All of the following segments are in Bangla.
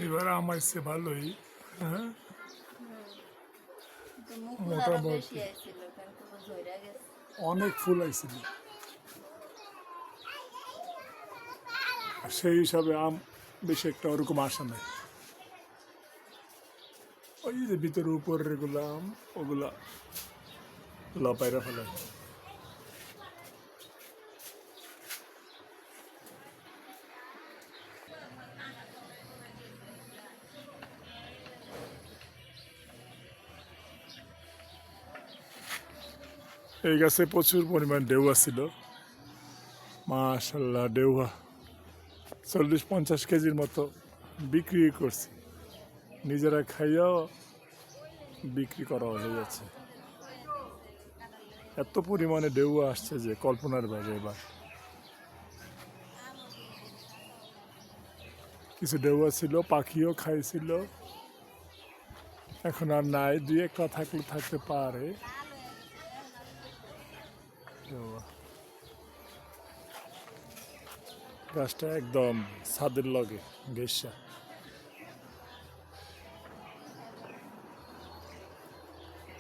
এবার আমার সে ভালোই। হ্যাঁ, মোটামুটি অনেক ফুল আইছিল, সেই হিসাবে আম বেশি একটা ওরকম আসে নাই। ওই যে ভিতরে উপরের গুলো আম, ওগুলা লপাইরা ফেলে। এই গাছে প্রচুর পরিমাণ ঢেউয়া ছিল, মাশাল্লাহ। ঢেউয়া 40-50 কেজির মতো বিক্রি করছি, নিজেরা খাইয়াও বিক্রি করা হয়ে যাচ্ছে। এত পরিমাণে ঢেউয়া আসছে যে কল্পনার বাইরে। এবার কিছু ঢেউয়া ছিল, পাখিও খাইছিল, এখন আর নাই, দুই একটা থাকলে থাকতে পারে। গাছটা একদম ছাদের লগে ঘেঁষা।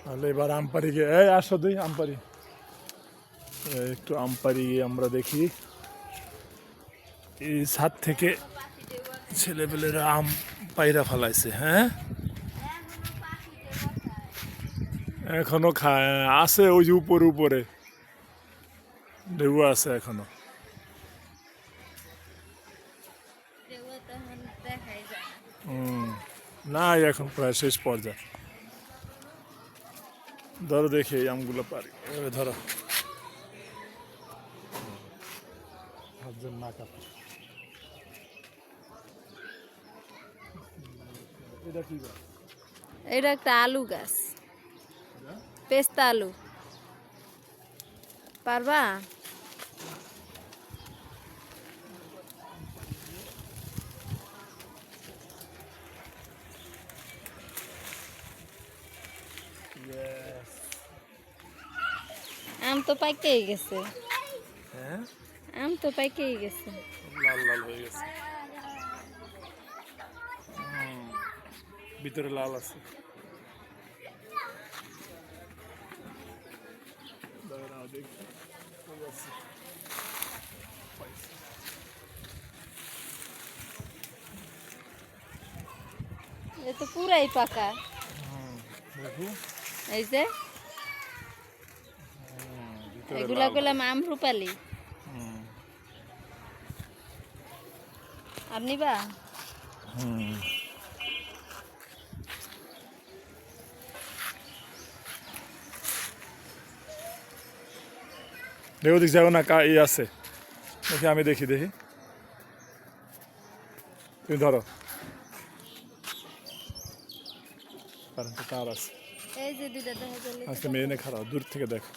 তাহলে এবার আমপারি গিয়ে, এই আসো দুই আমপারি, একটু আমপারি গিয়ে আমরা দেখি। এই ছাদ থেকে ছেলেপেলেরা আম পাইরা ফেলাইছে। হ্যাঁ, এখনো খায় আছে, ওই যে উপরে উপরে ঢেউ আছে এখনো। না, এখন প্রায় শেষ পর্যায়ে। ধরো দেখি এই আমগুলো পারি, এভাবে ধরো, না কাপড়। এটা কি গাছ? এটা একটা আলু গাছ, পেস্তা আলু। পারবা? আম তো পাইকেই গেছে। হ্যাঁ, আম তো পাইকেই গেছে। লাল লাল হয়ে গেছে, ভিতরে লাল আছে। এ তো পুরাই পাকা। এই যে এগুলা করলাম আম রূপালি। আপনি বা দেখো, দিক যাও না, ই আছে দেখি, আমি দেখি দেখি, তুমি ধরো, কারেন্টে তার আছে। এই যে দুইটা দেখা গেল। আজকে মেয়ে এনে খারাপ, দূর থেকে দেখো,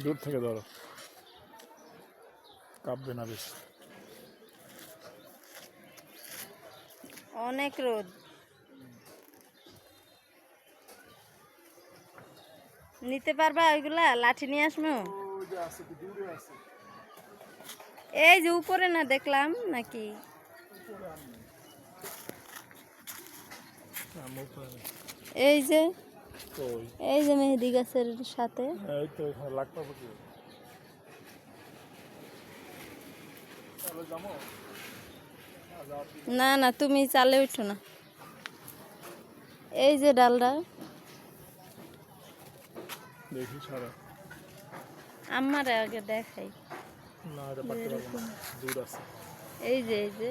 দূর থেকে ধরো, কাঁপবে না বেশি। অনেক রোদ। নিতে পারবা ওইগুলা? লাঠি নিয়ে আসবো। এই যে উপরে না দেখলাম নাকি? এই যে এই যে মেহেদি গাছের সাথে। এই তো এখানে লাগতে হবে কি? না না, তুমি চালে উঠো না। এই যে ডালটা দেখি সারা, আমার আগে দেখাই। না এটা পারতে পারবো না, দূর আছে। এই যে এই যে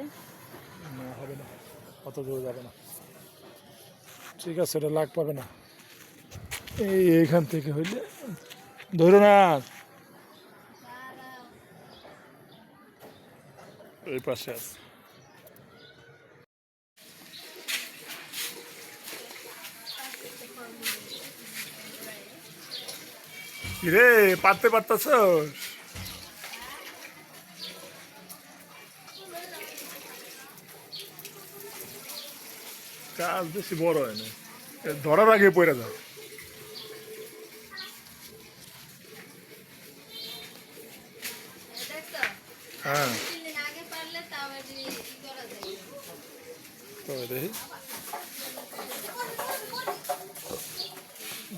না, হবে না, অত দূর যাবে না। ঠিক আছে, এটা লাগ পাবে না। এইখান থেকে হইলে ধরো না, এই পাশে আছে। রে, পারতে পারতেছ? কাজ বেশি বড় হয় না, ধরার আগে পড়ে যাও। হ্যাঁ, ওই দেখি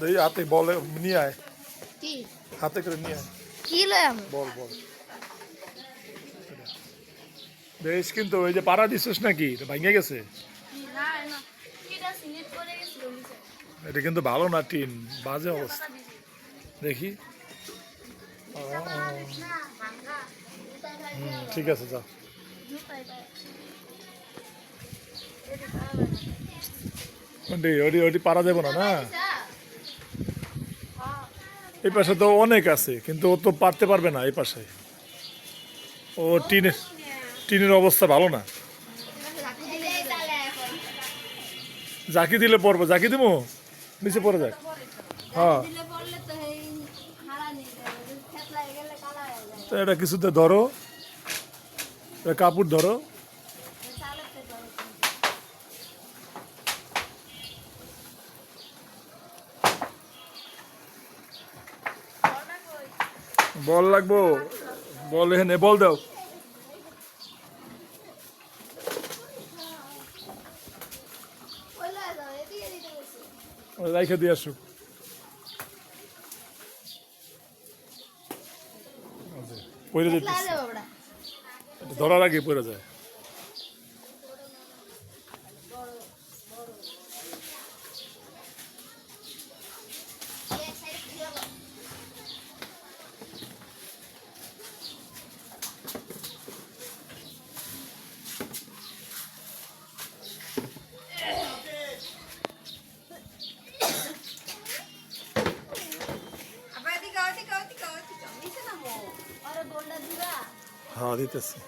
দেখি হাতে বলে নিয়ে আয়, কি হাতে করে নিয়ে আয়, কি লয় আমি বল বল। বেশ, কিন্তু ওই যে পাড়া দিছিস নাকি, ভাঙে গেছে? না না এটা সিনেট করে গেছিল নিচে এটা কিন্তু ভালো না, টিন বাজে অবস্থা। দেখি, না ভাঙা ঠিক আছে, যা। ওটি ওটি পারা যাবে না, না? এই পাশে তো অনেক আছে, কিন্তু ও তো পারতে পারবে না এই পাশে। ও টিনের টিনের অবস্থা ভালো না। জাকি দিলে পড়বো, জাকি দিব নিচে পড়ে যাক। হ্যাঁ, তো এটা কিছুতে ধরো, এটা কাপড় ধরো। বল লাগবো, বল এখানে, বল দাও। রাইখে দিয়ে আসুক। পড়ে যেতেছে, ধরার আগে পড়ে যায়। হ্যাঁ, দিতেছি।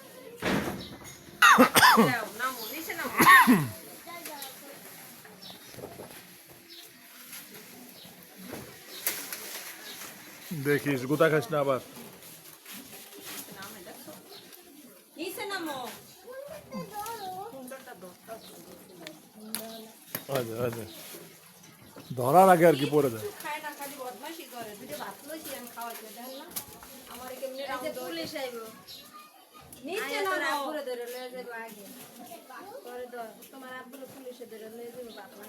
দেখিস গোতা খাস না আবার। ধরার আগে আর কি পড়ে যায়। তোমার আব্বুর পুলিশে ধরে লয়ে যাবে বাপ মা